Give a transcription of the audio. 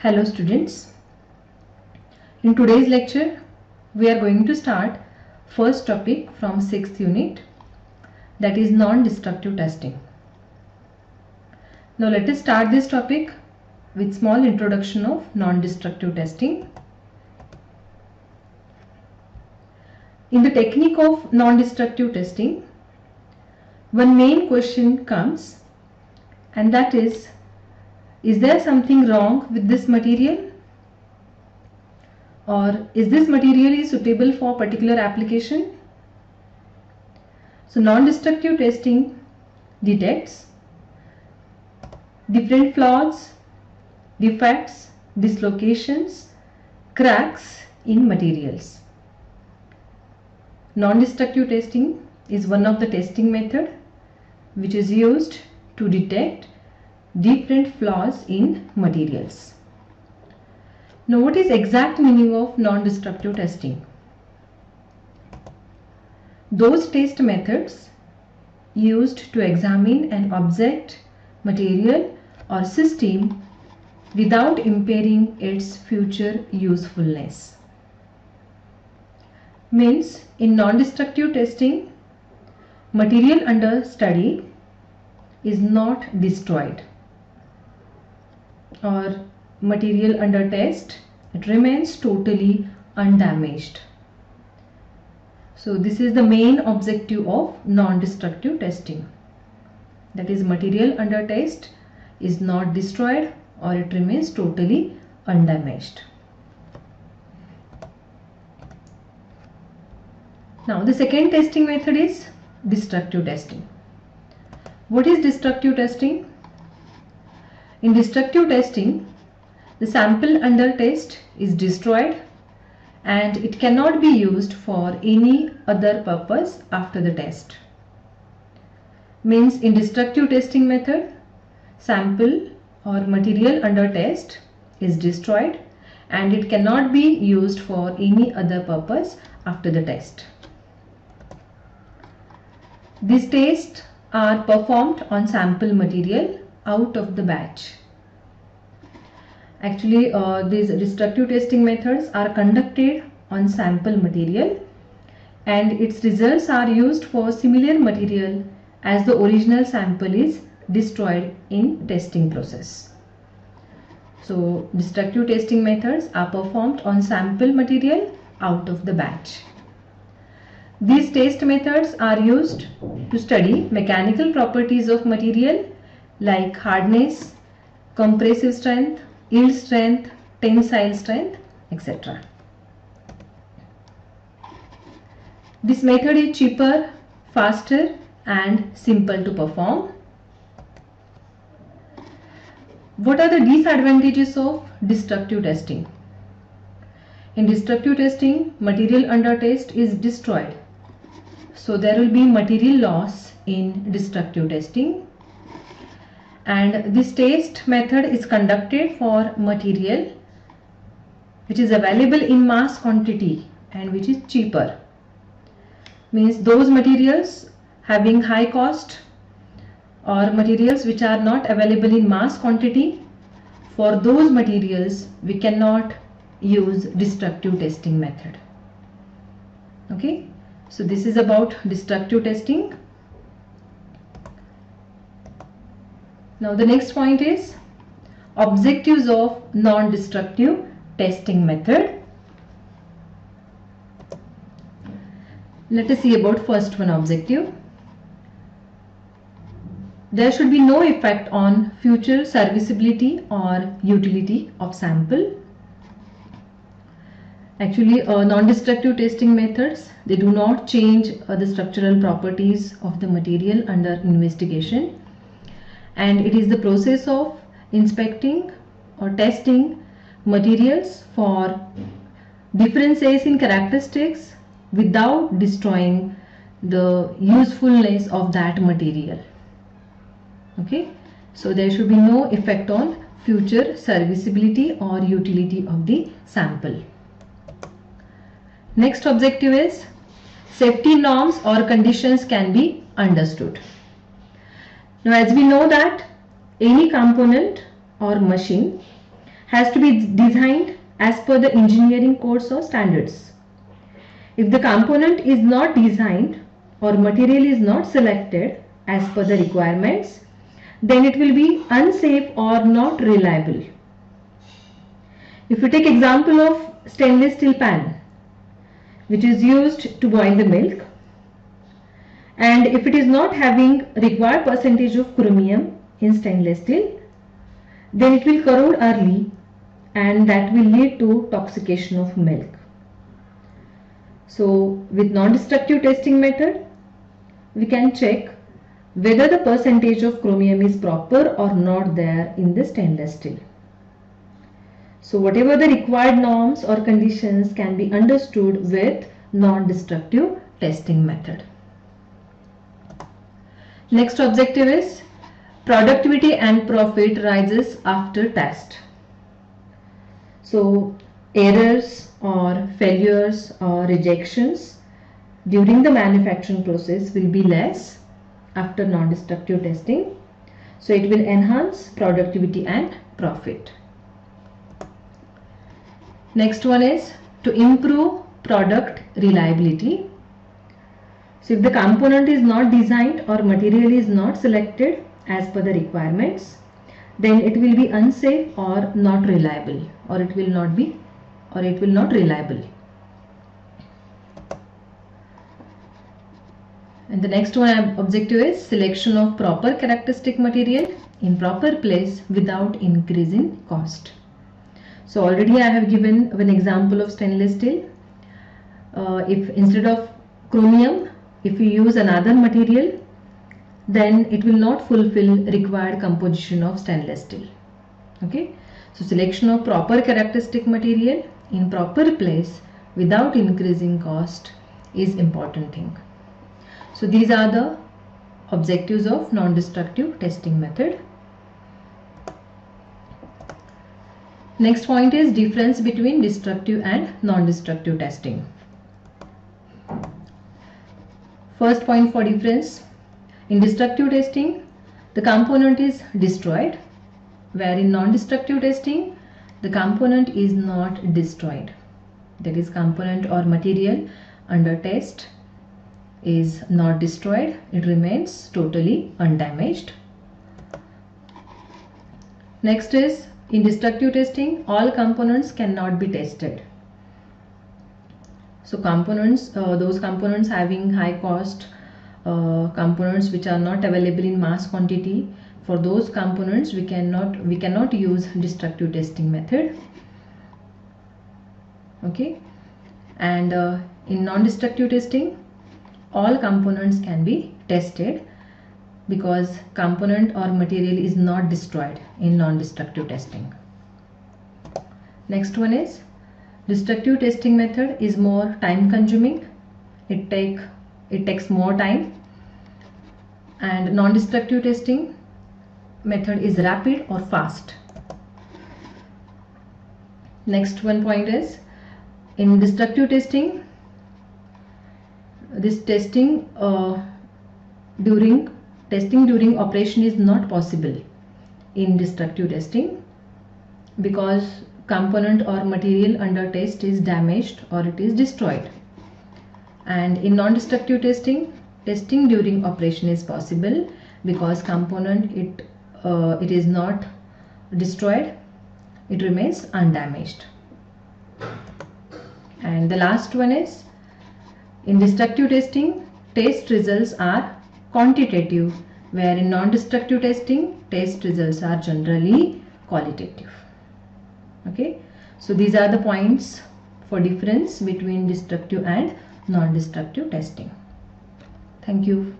Hello students, in today's lecture we are going to start first topic from 6th unit, that is non-destructive testing. Now let us start this topic with small introduction of non-destructive testing. In the technique of non-destructive testing, one main question comes, and that is there something wrong with this material, or is this material suitable for particular application? So non-destructive testing detects different flaws, defects, dislocations, cracks in materials. Non-destructive testing is one of the testing method which is used to detect different flaws in materials. Now, what is exact meaning of non-destructive testing? Those test methods used to examine an object, material or system without impairing its future usefulness. Means, in non-destructive testing, material under study is not destroyed, or material under test, it remains totally undamaged. So this is the main objective of non-destructive testing, that is material under test is not destroyed or it remains totally undamaged. Now the second testing method is destructive testing. What is destructive testing? In destructive testing, the sample under test is destroyed and it cannot be used for any other purpose after the test. Means, in destructive testing method, sample or material under test is destroyed and it cannot be used for any other purpose after the test. These tests are performed on sample material out of the batch. Actually, these destructive testing methods are conducted on sample material and its results are used for similar material as the original sample is destroyed in testing process. So, destructive testing methods are performed on sample material out of the batch. These test methods are used to study mechanical properties of material like hardness, compressive strength, yield strength, tensile strength, etc. This method is cheaper, faster and simple to perform. What are the disadvantages of destructive testing? In destructive testing, material under test is destroyed. So there will be material loss in destructive testing. And this test method is conducted for material which is available in mass quantity and which is cheaper. Means those materials having high cost or materials which are not available in mass quantity, for those materials we cannot use destructive testing method. Okay, so this is about destructive testing. Now the next point is objectives of non-destructive testing method. Let us see about first one objective. There should be no effect on future serviceability or utility of sample. Actually, non-destructive testing methods, they do not change the structural properties of the material under investigation. And it is the process of inspecting or testing materials for differences in characteristics without destroying the usefulness of that material. Okay, so there should be no effect on future serviceability or utility of the sample. Next objective is safety norms or conditions can be understood. Now, as we know that any component or machine has to be designed as per the engineering codes or standards. If the component is not designed or material is not selected as per the requirements, then it will be unsafe or not reliable. If you take example of stainless steel pan, which is used to boil the milk, and if it is not having required percentage of chromium in stainless steel, then it will corrode early and that will lead to toxication of milk. So with non-destructive testing method, we can check whether the percentage of chromium is proper or not there in the stainless steel. So whatever the required norms or conditions can be understood with non-destructive testing method. Next objective is productivity and profit rises after test. So errors or failures or rejections during the manufacturing process will be less after non-destructive testing. So it will enhance productivity and profit. Next one is to improve product reliability. So if the component is not designed or material is not selected as per the requirements, then it will be unsafe or not reliable, or it will not reliable. And the next one objective is selection of proper characteristic material in proper place without increasing cost. So already I have given an example of stainless steel. If instead of chromium, if you use another material, then it will not fulfill required composition of stainless steel. Okay, so selection of proper characteristic material in proper place without increasing cost is important thing. So these are the objectives of non-destructive testing method. Next point is difference between destructive and non-destructive testing. First point for difference: in destructive testing, the component is destroyed, where in non-destructive testing, the component is not destroyed. That is, component or material under test is not destroyed, it remains totally undamaged. Next is, in destructive testing, all components cannot be tested. So components, those components having high cost, components which are not available in mass quantity, for those components we cannot use destructive testing method. Okay, and in non-destructive testing, all components can be tested because component or material is not destroyed in non-destructive testing. Next one is destructive testing method is more time consuming. It takes more time, and non-destructive testing method is rapid or fast. Next one point is, in destructive testing, this testing during operation is not possible in destructive testing because component or material under test is damaged or it is destroyed. And in non-destructive testing, testing during operation is possible because component it is not destroyed, it remains undamaged. And the last one is, in destructive testing, test results are quantitative, where in non-destructive testing, test results are generally qualitative. Okay, so these are the points for difference between destructive and non-destructive testing. Thank you.